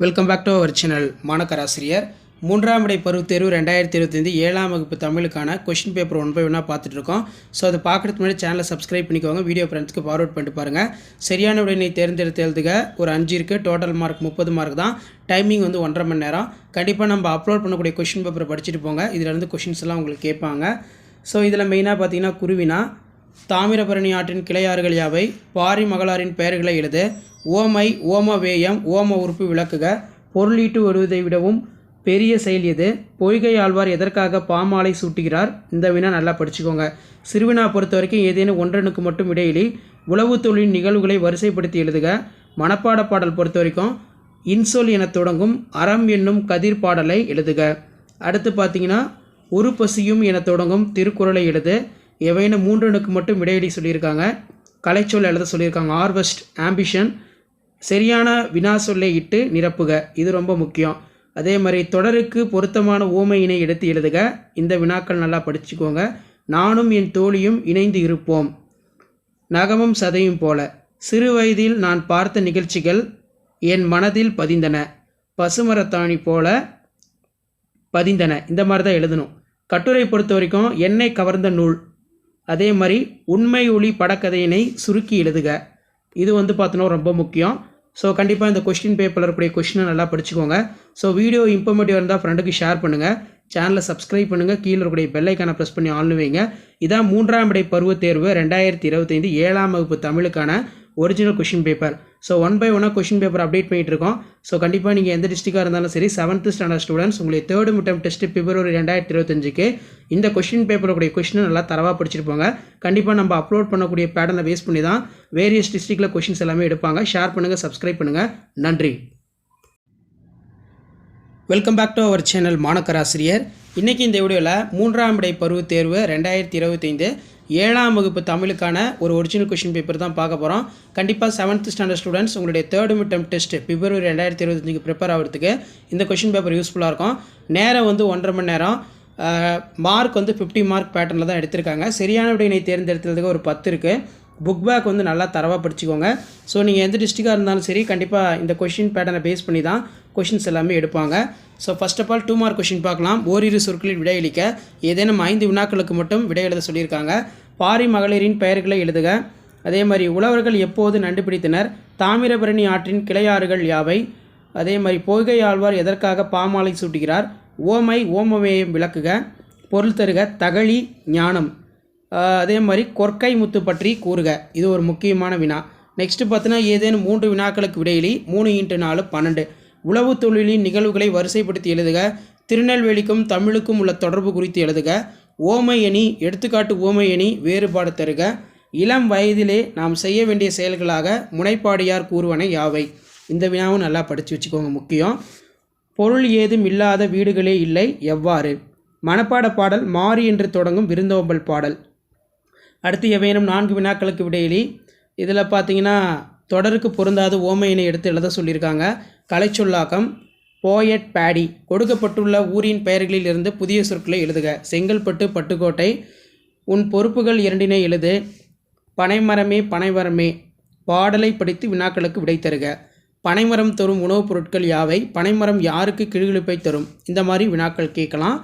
Welcome back to our channel. Manakkar Asiriyar மூன்றாம் இடை பருவத் தேர்வு 2025 7ஆம் வகுப்பு தமிழுக்கான கொஷின் பேப்பர் 1 by 1 பார்த்துட்ருக்கோம். ஸோ அதை பார்க்குறதுக்கு முன்னாடி சேனலை சப்ஸ்கிரைப் பண்ணிக்கோங்க. வீடியோ ஃப்ரெண்ட்ஸ்க்கு ஃபார்வர்ட் பண்ணிட்டு பாருங்கள். சரியான விடையினை தேர்ந்தெடுத்து எழுதுக. ஒரு 5 இருக்குது. டோட்டல் மார்க் 30 மார்க் தான். டைமிங் வந்து 1.5 மணி நேரம். கண்டிப்பாக நம்ம அப்லோட் பண்ணக்கூடிய கொஷின் பேப்பரை படிச்சுட்டு போங்க. இதிலேருந்து கொஷின்ஸ் எல்லாம் உங்களுக்கு கேட்பாங்க. ஸோ இதில் மெயினாக பார்த்தீங்கன்னா குருவினா தாமிரபரணி ஆற்றின் கிளையாறுகள் யாவை, பாரி மகளாரின் பெயர்களை எழுது, ஓமை ஓமவேயம் ஓம உறுப்பு விளக்குக, பொருளீட்டு வருவதை விடவும் பெரிய செயல் எது, பொய்கை ஆழ்வார் எதற்காக பாமாலை சூட்டுகிறார். இந்த வினா நல்லா படிச்சுக்கோங்க. சிறுவினா பொறுத்த வரைக்கும் ஏதேனும் ஒன்றனுக்கு மட்டும் இடையிலி உளவு தொழிலின் நிகழ்வுகளை வரிசைப்படுத்தி எழுதுக. மனப்பாட பாடல் பொறுத்த வரைக்கும் இன்சொல் என தொடங்கும் அறம் என்னும் கதிர் பாடலை எழுதுக. அடுத்து பார்த்தீங்கன்னா உருப்பசியும் என தொடங்கும் திருக்குறளை எழுது. எவைன்னு 3 மட்டும் இடையிலி சொல்லியிருக்காங்க. கலைச்சொல் எழுத சொல்லியிருக்காங்க. Harvest ambition. சரியான வினா சொல்லை இட்டு நிரப்புக. இது ரொம்ப முக்கியம். அதே மாதிரி தொடருக்கு பொருத்தமான ஓமையினை எடுத்து எழுதுக. இந்த வினாக்கள் நல்லா படிச்சுக்கோங்க. நானும் என் தோழியும் இணைந்து இருப்போம், நகமும் சதையும் போல, சிறு வயதில் நான் பார்த்த நிகழ்ச்சிகள் என் மனதில் பதிந்தன, பசுமரத்தாணி போல பதிந்தன. இந்த மாதிரி தான் எழுதணும். கட்டுரை பொறுத்த வரைக்கும் என்னை கவர்ந்த நூல். அதே மாதிரி உண்மை ஒளி படக்கதையினை சுருக்கி எழுதுக. இது வந்து பார்த்தோன்னா ரொம்ப முக்கியம். ஸோ கண்டிப்பாக இந்த கொஸ்டின் பேப்பரில் இருக்கக்கூடிய கொஸ்டினை நல்லா படிச்சுக்கோங்க. ஸோ வீடியோ இன்ஃபர்மேட்டிவ் இருந்தால் ஃப்ரெண்டுக்கு ஷேர் பண்ணுங்கள். சேனலை சப்ஸ்கிரைப் பண்ணுங்கள். கீழே இருக்கக்கூடிய பெல் ஐக்கானை ப்ரெஸ் பண்ணி ஆன் வைங்க. இதான் மூன்றாம் இடை பருவத் தேர்வு 2025 7ஆம் வகுப்பு தமிழுக்கான original question paper. So 1 by 1 question paper update பண்ணிகிட்டு இருக்கோம். ஸோ கண்டிப்பாக நீங்கள் எந்த டிஸ்ட்ரிக்டாக இருந்தாலும் சரி 7th ஸ்டாண்டர்ட் ஸ்டூடெண்ட்ஸ் உங்களுடைய 3rd மிட்டம் டெஸ்ட் பிப்ரவரி 2025க்கு இந்த கொஷின் பேப்பருடைய கொஷினை நல்லா தரவாக படிச்சுட்டு போங்க. கண்டிப்பாக நம்ம அப்லோட் பண்ணக்கூடிய பேட்டர்னை பேஸ் பண்ணி தான் வேரியஸ் டிஸ்ட்ரிக்டில் கொஷின்ஸ் எல்லாமே எடுப்பாங்க. ஷேர் பண்ணுங்கள், சப்ஸ்கிரைப் பண்ணுங்கள். நன்றி. Welcome back to our channel Manakkar Asiriyar. இன்றைக்கி இந்த வீடியோவில் மூன்றாம் இடை பருவத் தேர்வு 2025 7ஆம் வகுப்பு தமிழுக்கான ஒரு ஒரிஜினல் கொஷின் பேப்பர் தான் பார்க்க போகிறோம். கண்டிப்பாக 7th ஸ்டாண்டர்ட் ஸ்டூடெண்ட்ஸ் உங்களுடைய 3rd மிட்டம் டெஸ்ட் பிப்ரவரி 2025க்கு ப்ரிப்பேர் ஆகிறதுக்கு இந்த கொஷின் பேப்பர் யூஸ்ஃபுல்லாக இருக்கும். நேரம் வந்து 1.5 மணி நேரம். மார்க் வந்து 50 மார்க் பேட்டர்னில் தான் எடுத்திருக்காங்க. சரியான விடையினை தேர்ந்தெடுத்ததுக்கு ஒரு 10 இருக்குது. புக் பேக் வந்து நல்லா தரவாக படிச்சுக்கோங்க. ஸோ நீங்கள் எந்த டிஸ்ட்ரிக்டாக இருந்தாலும் சரி கண்டிப்பாக இந்த கொஷின் பேட்டர்னை பேஸ் பண்ணி தான் கொஷின்ஸ் எல்லாமே எடுப்பாங்க. So first of all 2 mark question பார்க்கலாம். ஓரிரு சொற்களில் விடையளிக்க. ஏதேனும் 5 வினாக்களுக்கு மட்டும் விடை எழுத சொல்லியிருக்காங்க. பாரி மகளிரின் பெயர்களை எழுதுக. அதே மாதிரி உழவர்கள் எப்போது நண்டு பிடித்தனர், தாமிரபரணி ஆற்றின் கிளையாறுகள் யாவை, அதே மாதிரி பொய்கை ஆழ்வார் எதற்காக பாமாலை சூட்டுகிறார், ஓமை ஓமவேயம் விளக்குக, பொருள் தருக, தகழி ஞானம், அதே மாதிரி கொற்கை முத்து பற்றி கூறுக. இது ஒரு முக்கியமான வினா. நெக்ஸ்ட்டு பார்த்தீங்கன்னா ஏதேனும் 3 வினாக்களுக்கு விடையிலி 3 × 4 12. உளவு தொழிலின் நிகழ்வுகளை வரிசைப்படுத்தி எழுதுக. திருநெல்வேலிக்கும் தமிழுக்கும் உள்ள தொடர்பு குறித்து எழுதுக. ஓமை அணி எடுத்துக்காட்டு ஓமை அணி வேறுபாடு தருக. இளம் வயதிலே நாம் செய்ய வேண்டிய செயல்களாக முனைப்பாடியார் கூறுவன யாவை. இந்த வினாவும் நல்லா படித்து வச்சுக்கோங்க, முக்கியம். பொருள் ஏதும் இல்லாத வீடுகளே இல்லை எவ்வாறு. மனப்பாட பாடல் மாறி என்று தொடங்கும் விருந்தோம்பல் பாடல். அடுத்து எவையேனும் 4 வினாக்களுக்கு விடையிலி. இதில் பார்த்தீங்கன்னா தொடருக்கு பொருந்தாத ஓமையினை எடுத்து எழுத சொல்லியிருக்காங்க. கலைச்சொல்லாக்கம், போயட் பேடி. கொடுக்கப்பட்டுள்ள ஊரின் பெயர்களில் இருந்து புதிய சொற்களை எழுதுக. செங்கல்பட்டு பட்டுக்கோட்டை. உன் பொறுப்புகள் 2 எழுது. பனைமரமே பனைமரமே பாடலை படித்து வினாக்களுக்கு விடை தருக. பனைமரம் தரும் உணவுப் பொருட்கள் யாவை, பனைமரம் யாருக்கு கிழுகிழுப்பை தரும். இந்த மாதிரி வினாக்கள் கேட்கலாம்.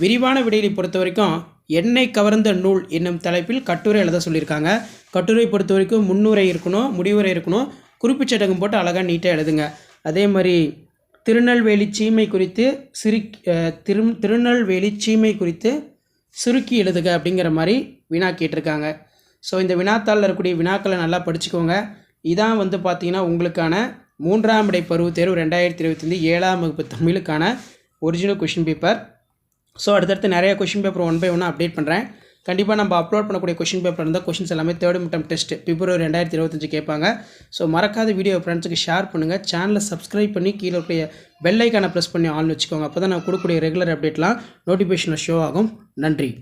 விரிவான விடையை பொறுத்த வரைக்கும் என்னை கவர்ந்த நூல் என்னும் தலைப்பில் கட்டுரை எழுத சொல்லியிருக்காங்க. கட்டுரை பொறுத்த வரைக்கும் முன்னுரை இருக்கணும், முடிவுரை இருக்கணும். குறிப்புச்சட்டகம் போட்டு அழகாக நீட்டாக எழுதுங்க. அதே மாதிரி திருநெல்வேலி சீமை குறித்து திருநெல்வேலி சீமை குறித்து சுருக்கி எழுதுக அப்படிங்கிற மாதிரி வினா கேட்டிருக்காங்க. ஸோ இந்த வினாத்தாளில் இருக்கக்கூடிய வினாக்களை நல்லா படிச்சுக்கோங்க. இதான் வந்து பார்த்திங்கன்னா உங்களுக்கான மூன்றாம் இடை பருவத் தேர்வு 2025 7ஆம் வகுப்பு தமிழுக்கான ஒரிஜினல் கொஷின் பேப்பர். ஸோ அடுத்தடுத்து நிறைய கொஷின் பேப்பர் 1 by 1 அப்டேட் பண்ணுறேன். கண்டிப்பாக நம்ம அப்லோட் பண்ணக்கூடிய கொஷின் பேப்பர் இருந்தால் கொஷின்ஸ் எல்லாமே 3rd மிட்டம் டெஸ்ட் பிப்ரவரி 2025 கேட்பாங்க. ஸோ மறக்காத வீடியோ ஃப்ரெண்ட்ஸுக்கு ஷேர் பண்ணுங்கள். சேனலை சப்ஸ்கிரைப் பண்ணி கீழே இருக்கிற பெல் ஐக்கானை ப்ரெஸ் பண்ணி ஆன் வச்சுக்கோங்க. அப்போ தான் நான் கொடுக்கக்கூடிய ரெகுலர் அப்டேட்லாம் நோட்டிஃபிகேஷனில் ஷோ ஆகும். நன்றி.